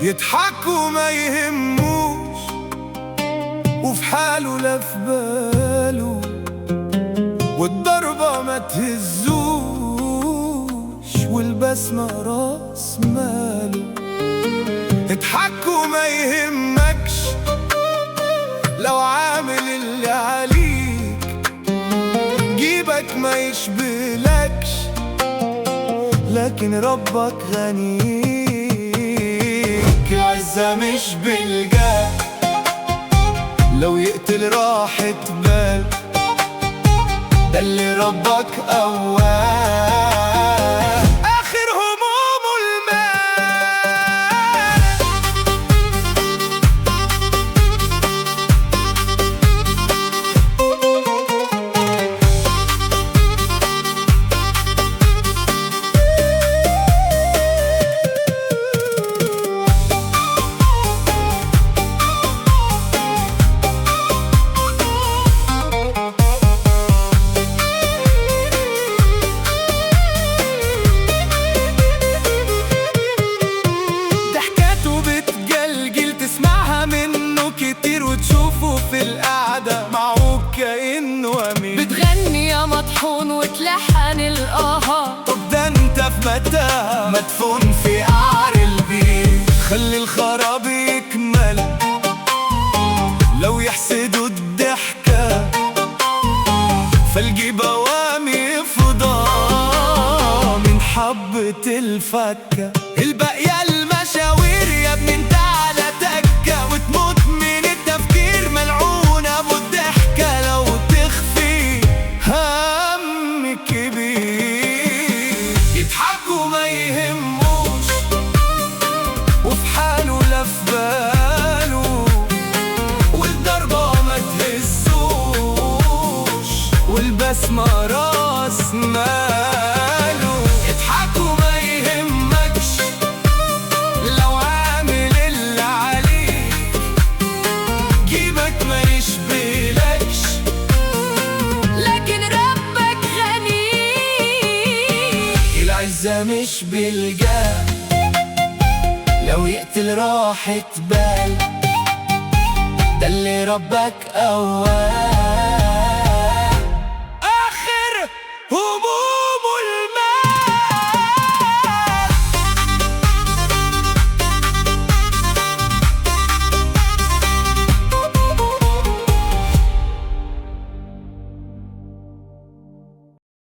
يضحك وما يهموش، وفي حاله لا في باله، والضربة ما تهزوش، والبسمة راس ماله. اضحك وما يهمكش لو عامل اللي عليك، جيبك ما يشبهلكش لكن ربك غنيك. العزة مش بالجاه، لو يقتل راحة بال، ده اللي ربك قواه. آخر همومه المال. كتير وتشوفه في القعدة معوج كأنه أمين، بتغني يا مطحون وتلحن القهر. طب ده انت في متاهة مدفون في قعر البيت. خلي الخراب يكمل لو يحسدوا الضحكة، فالجيب وامي فضا من حبة الفكة. الباقية المشاوير يا ابني انت على تكة، وتموت من التفكير ملعون ابو الضحكة لو تخفي هم كبير. يضحك وما يهموش، وفي حاله لا في باله، والضربة ما تهزوش، والبسمة راس ماله. يضحك وما يهمكش لو عامل اللي عليك، جيبك ما يشبهلكش لكن ربك غني. العزة مش بالجاه، لو يقتل راحة بال، ده اللي ربك قواه.